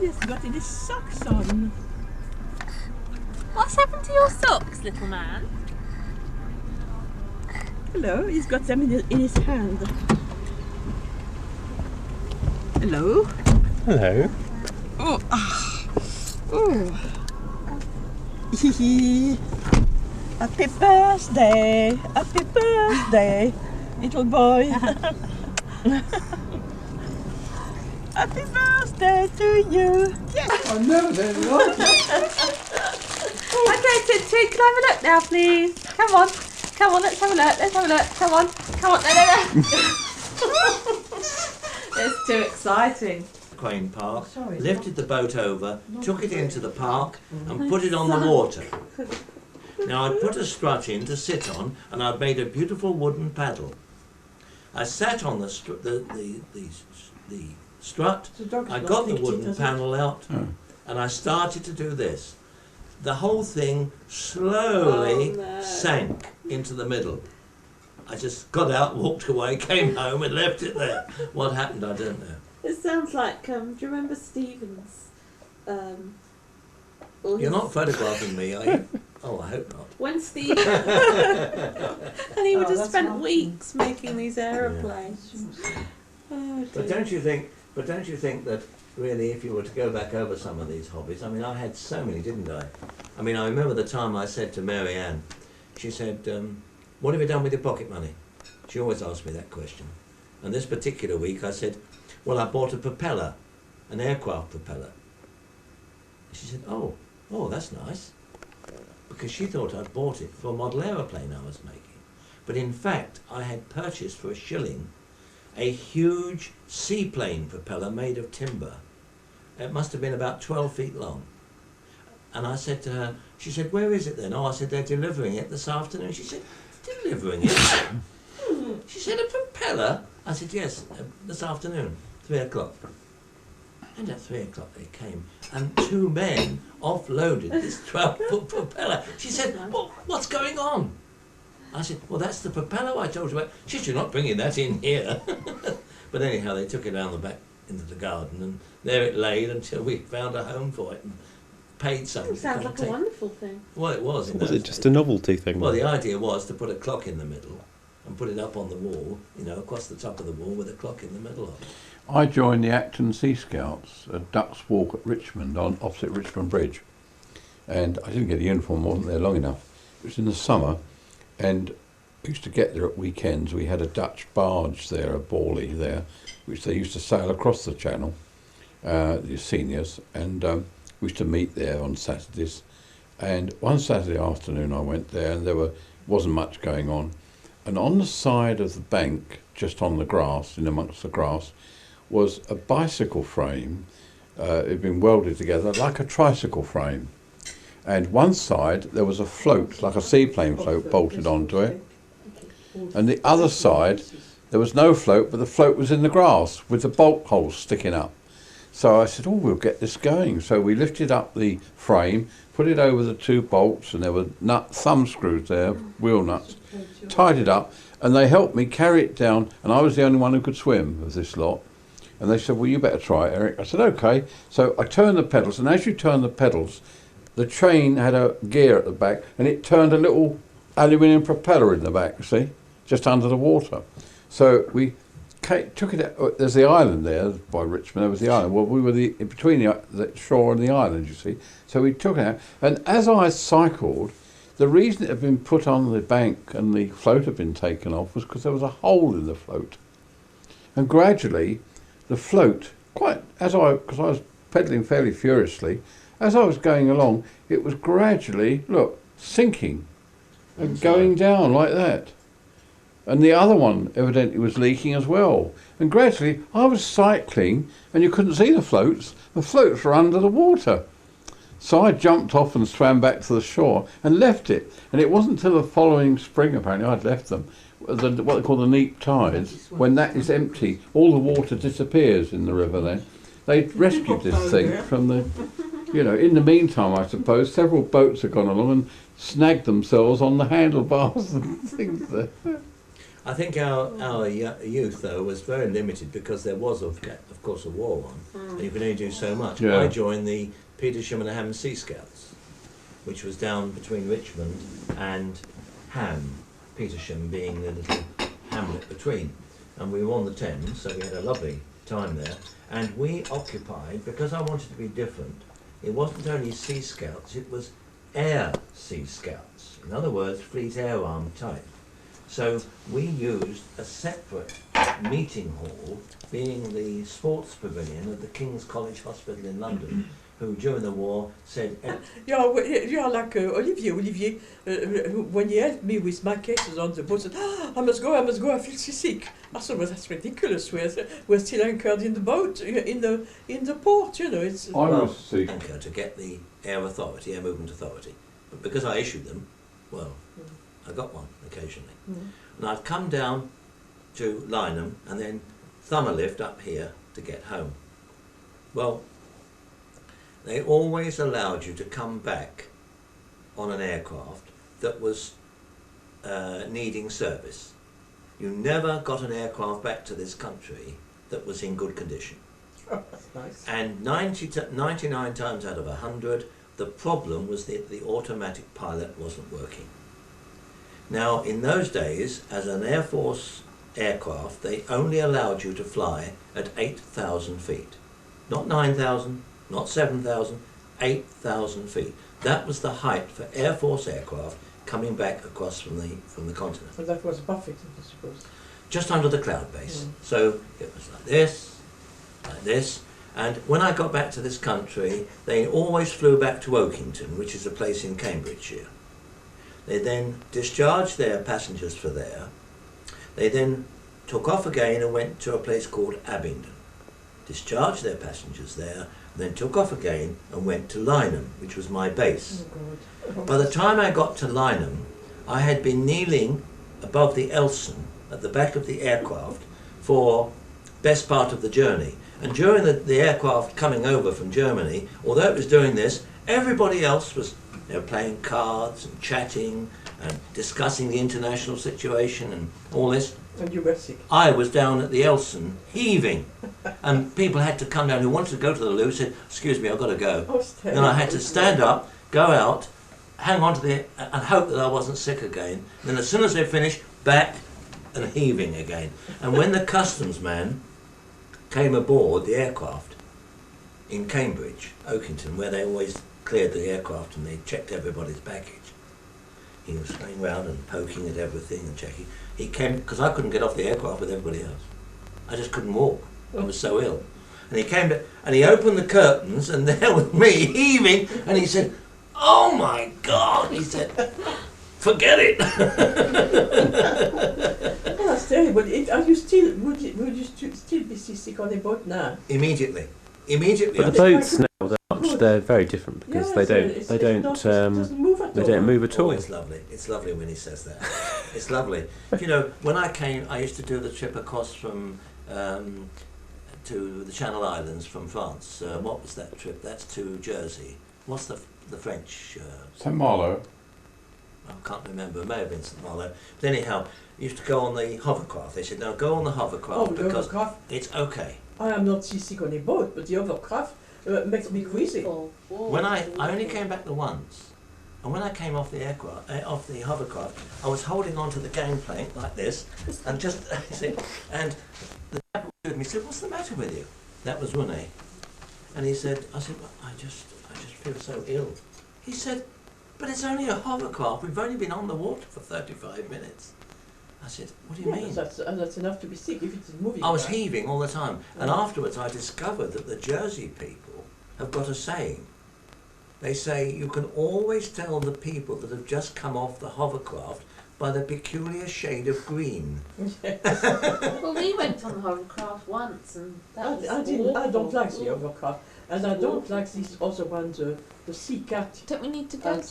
He's got his socks on. What's happened to your socks, little man? Hello, he's got them in his hand. Hello. Hello. Oh, oh. Happy birthday, little boy. Happy birthday to you. Yes. I know they're not. Okay, Tintin, can I have a look now, please? Come on, let's have a look. Come on. No. It's too exciting. Crane Park, lifted the boat over, took it into the park and put it on the water. Now I'd put a strut in to sit on and I'd made a beautiful wooden paddle. I sat on the strut, I got the wooden panel out and I started to do this. The whole thing slowly sank into the middle. I just got out, walked away, came home and left it there. What happened, I don't know. It sounds like, do you remember Stephen's? You're not photographing me, are you? Oh, I hope not. When Stephen... and he would have spent weeks making these aeroplanes. Yeah. Oh, But don't you think that really, if you were to go back over some of these hobbies, I mean, I had so many, didn't I? I mean, I remember the time I said to Mary Ann, she said, what have you done with your pocket money? She always asked me that question. And this particular week I said, well, I bought a propeller, an aircraft propeller. She said, oh, that's nice. Because she thought I'd bought it for a model aeroplane I was making. But in fact, I had purchased for £1 a huge seaplane propeller made of timber. It must have been about 12 feet long. And I said to her, she said, where is it then? Oh, I said, they're delivering it this afternoon. She said, delivering it? She said, a propeller? I said, yes, this afternoon, 3 o'clock. And at 3 o'clock they came, and 2 men offloaded this 12-foot propeller. She said, well, what's going on? I said, well, that's the propeller I told you about. She said, you're not bringing that in here. But anyhow, they took it down the back into the garden, and there it lay until we found a home for it and paid something. It sounds like a wonderful thing. Well, it was. Was it just a novelty thing? Well, the idea was to put a clock in the middle and put it up on the wall, across the top of the wall with a clock in the middle of it. I joined the Acton Sea Scouts at Duck's Walk at Richmond, opposite Richmond Bridge. And I didn't get a uniform, wasn't there long enough. It was in the summer, and we used to get there at weekends. We had a Dutch barge there, a Bawley there, which they used to sail across the channel, the seniors, and we used to meet there on Saturdays. And one Saturday afternoon I went there, and wasn't much going on. And on the side of the bank, just on the grass, in amongst the grass, was a bicycle frame. It had been welded together like a tricycle frame. And one side there was a float, like a seaplane float, bolted onto it. And the other side, there was no float, but the float was in the grass with the bolt holes sticking up. So I said, oh, we'll get this going. So we lifted up the frame, put it over the 2 bolts, and there were thumb screws there, wheel nuts, tied it up, and they helped me carry it down, and I was the only one who could swim of this lot. And they said, well, you better try it, Eric. I said, okay. So I turned the pedals, and as you turn the pedals, the train had a gear at the back, and it turned a little aluminium propeller in the back, you see, just under the water. So we took it out. There's the island there by Richmond. There was the island. Well, we were between the shore and the island, you see. So we took it out, and as I cycled, the reason it had been put on the bank and the float had been taken off was because there was a hole in the float. And gradually, the float, because I was pedalling fairly furiously, as I was going along, it was gradually, sinking and going down like that. And the other one evidently was leaking as well. And gradually, I was cycling, and you couldn't see the floats. The floats were under the water. So I jumped off and swam back to the shore and left it. And it wasn't until the following spring, apparently, I'd left them, what they call the neap tides. When that is empty, all the water disappears in the river then. They rescued this thing from the, in the meantime, I suppose, several boats had gone along and snagged themselves on the handlebars and things there. I think our youth though was very limited because there was of course a war on, and you can only do so much. Yeah. I joined the Petersham and Ham Sea Scouts, which was down between Richmond and Ham, Petersham being the little hamlet between, and we were on the Thames, so we had a lovely time there. And we occupied, because I wanted to be different, it wasn't only Sea Scouts, it was Air Sea Scouts. In other words, Fleet Air Arm type. So we used a separate meeting hall, being the sports pavilion of the King's College Hospital in London, who during the war said, You are like Olivier, when he helped me with my cases on the boat, said, I must go, I feel seasick. I thought, well, that's ridiculous, we're still anchored in the boat, in the port, you know. It's I was sick. anchor to get the Air Authority, Air Movement Authority. But because I issued them, well, I got one occasionally. And I'd come down to Lynham and then thumb a lift up here to get home. Well, they always allowed you to come back on an aircraft that was needing service. You never got an aircraft back to this country that was in good condition. Oh, that's nice. And 99 times out of 100, the problem was that the automatic pilot wasn't working. Now, in those days, as an Air Force aircraft, they only allowed you to fly at 8,000 feet. Not 9,000, not 7,000, 8,000 feet. That was the height for Air Force aircraft coming back across from the continent. Well, that was perfect, I suppose. Just under the cloud base. So it was like this, and when I got back to this country, they always flew back to Oakington, which is a place in Cambridgeshire. They then discharged their passengers for there. They then took off again and went to a place called Abingdon. Discharged their passengers there, and then took off again and went to Lynham, which was my base. Oh, God. By the time I got to Lynham, I had been kneeling above the Elson at the back of the aircraft for best part of the journey. And during the aircraft coming over from Germany, although it was doing this, everybody else was playing cards and chatting and discussing the international situation and all this. And you were sick. I was down at the Elson, heaving. And people had to come down who wanted to go to the loo, said, excuse me, I've got to go. Oh, Then I had to stand up, go out, hang on to and hope that I wasn't sick again. And then as soon as they finished, back and heaving again. And when the customs man came aboard the aircraft in Cambridge, Oakington, where they always cleared the aircraft and they checked everybody's baggage, he was going round and poking at everything and checking. He came, because I couldn't get off the aircraft with everybody else. I just couldn't walk. I was so ill. And he came to, and he opened the curtains, and there was me heaving, and he said, "Oh my God," he said, "forget it." Oh, that's terrible. Are you still, would you still be sick on a boat now? Immediately. But the boats now, they're very different because they don't move at all. Oh, it's lovely. It's lovely when he says that. It's lovely. You know, when I came, I used to do the trip across from to the Channel Islands from France. What was that trip? That's to Jersey. What's the French? St. Malo. I can't remember. It may have been St. Malo. But anyhow, you used to go on the hovercraft. They said, "No, go on the hovercraft because it's okay." I am not seasick on a boat, but the hovercraft makes me crazy. When I only came back the once, and when I came off the aircraft, off the hovercraft, I was holding on to the gangplank like this, and just and the chap with me said, "What's the matter with you?" That was Rene, and he said, "I said, well, I just feel so ill." He said, "But it's only a hovercraft. We've only been on the water for 35 minutes." I said, "What do you mean?" That's enough to be sick if it's moving. I was heaving all the time, and afterwards I discovered that the Jersey people have got a saying. They say you can always tell the people that have just come off the hovercraft by the peculiar shade of green. Well, we went on the hovercraft once, and that was I don't like the hovercraft, and I don't like this other one, the sea cat. Don't we need to go?